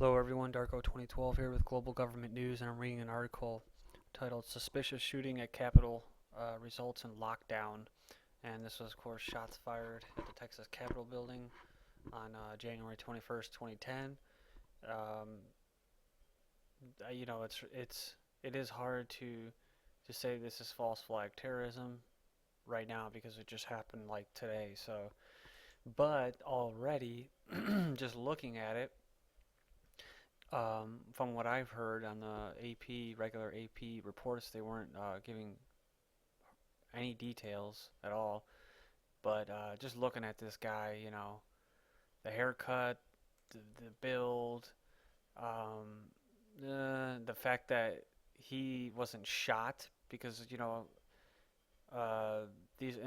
Hello everyone, Darko2012 here with Global Government News, and I'm reading an article titled Suspicious Shooting at Capitol Results in Lockdown. And this was, of course, shots fired at the Texas Capitol building on January 21st, 2010. Um, it is hard to say this is false flag terrorism right now because it just happened like today. So, but already, just looking at it, from what I've heard on the regular AP reports, they weren't giving any details at all. But just looking at this guy, the haircut, the build, um, the fact that he wasn't shot because uh, these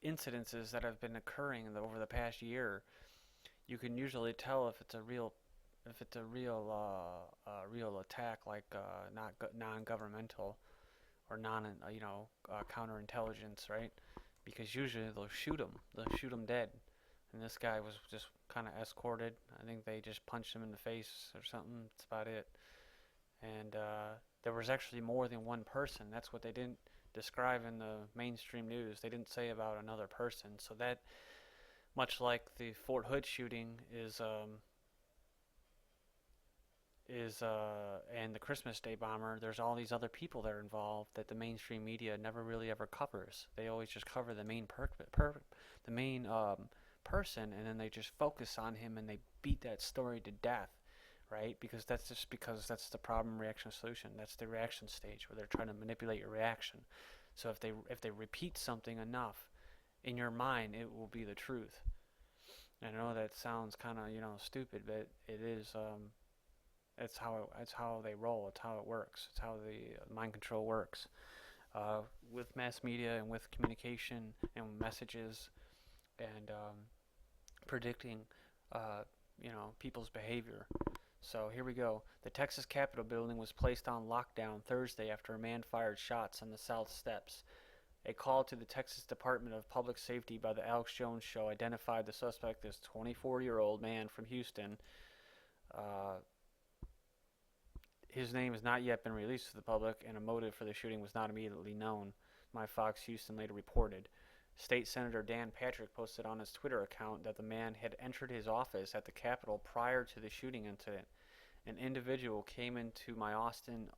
incidences that have been occurring over the past year, you can usually tell if it's a real attack, like not non-governmental or counterintelligence, right? Because usually they'll shoot him dead. And this guy was just kind of escorted. I think they just punched him in the face or something. That's about it. And there was actually more than one person. That's what they didn't describe in the mainstream news. They didn't say about another person. So that, much like the Fort Hood shooting, and the Christmas Day bomber, there's all these other people that are involved that the mainstream media never really ever covers. They always just cover the main person, and then they just focus on him and they beat that story to death, right? Because that's the problem reaction solution. That's the reaction stage where they're trying to manipulate your reaction. So if they repeat something enough in your mind, it will be the truth. And I know that sounds kind of stupid, but it is. It's how they roll. It's how it works. It's how the mind control works with mass media and with communication and messages and predicting, people's behavior. So here we go. The Texas Capitol building was placed on lockdown Thursday after a man fired shots on the south steps. A call to the Texas Department of Public Safety by the Alex Jones Show identified the suspect as 24-year-old man from Houston. His name has not yet been released to the public, and a motive for the shooting was not immediately known, MyFox Houston later reported. State Senator Dan Patrick posted on his Twitter account that the man had entered his office at the Capitol prior to the shooting incident. An individual came into my Austin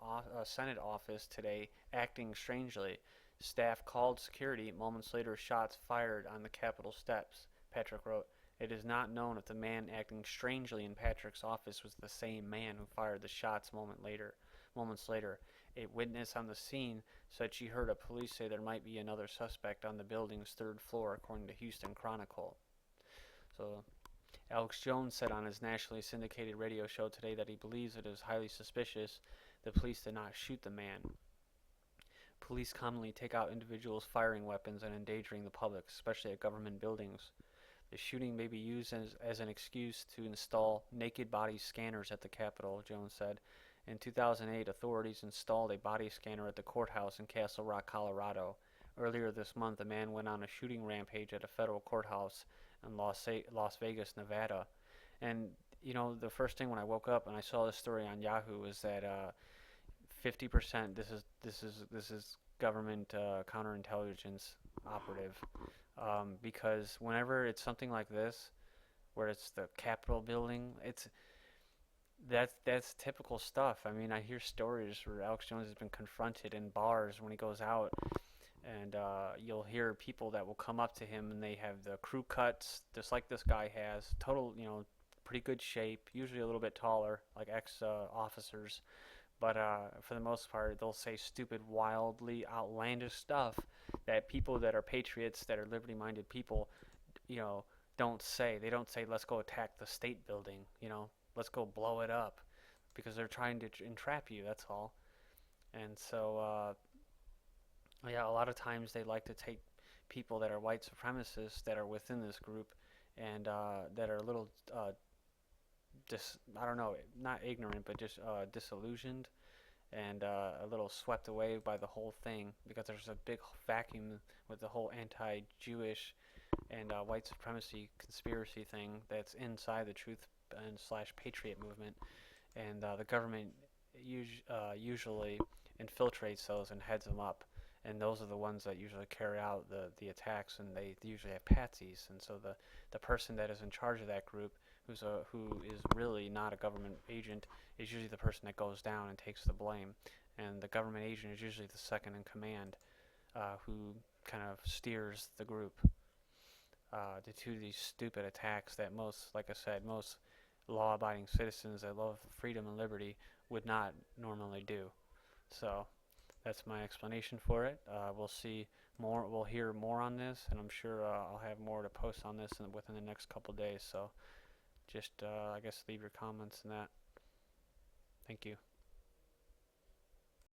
Senate office today acting strangely. Staff called security. Moments later, shots fired on the Capitol steps, Patrick wrote. It is not known if the man acting strangely in Patrick's office was the same man who fired the shots moments later. A witness on the scene said she heard a police say there might be another suspect on the building's third floor, according to Houston Chronicle. So, Alex Jones said on his nationally syndicated radio show today that he believes it is highly suspicious the police did not shoot the man. Police commonly take out individuals firing weapons and endangering the public, especially at government buildings. The shooting may be used as an excuse to install naked body scanners at the Capitol, Jones said. In 2008, authorities installed a body scanner at the courthouse in Castle Rock, Colorado. Earlier this month, a man went on a shooting rampage at a federal courthouse in Las Vegas, Nevada. And, the first thing when I woke up and I saw this story on Yahoo was that 50% this is government counterintelligence operative. Because whenever it's something like this, where it's the Capitol building, that's typical stuff. I mean, I hear stories where Alex Jones has been confronted in bars when he goes out, and you'll hear people that will come up to him and they have the crew cuts, just like this guy has, total, pretty good shape, usually a little bit taller, like ex-officers. But for the most part, they'll say stupid, wildly outlandish stuff that people that are patriots, that are liberty-minded people, don't say. They don't say, let's go attack the state building, let's go blow it up, because they're trying to entrap you, that's all. And so, a lot of times they like to take people that are white supremacists that are within this group and that are a little I don't know, not ignorant, but just disillusioned and a little swept away by the whole thing, because there's a big vacuum with the whole anti-Jewish and white supremacy conspiracy thing that's inside the truth and slash patriot movement, and the government usually infiltrates those and heads them up, and those are the ones that usually carry out the attacks, and they usually have patsies, and so the person that is in charge of that group, who is really not a government agent, is usually the person that goes down and takes the blame, and the government agent is usually the second in command, who kind of steers the group to these stupid attacks that most, like I said, most law-abiding citizens that love freedom and liberty would not normally do. So that's my explanation for it. We'll see more. We'll hear more on this, and I'm sure I'll have more to post on this within the next couple days. So just, I guess, leave your comments in that. Thank you.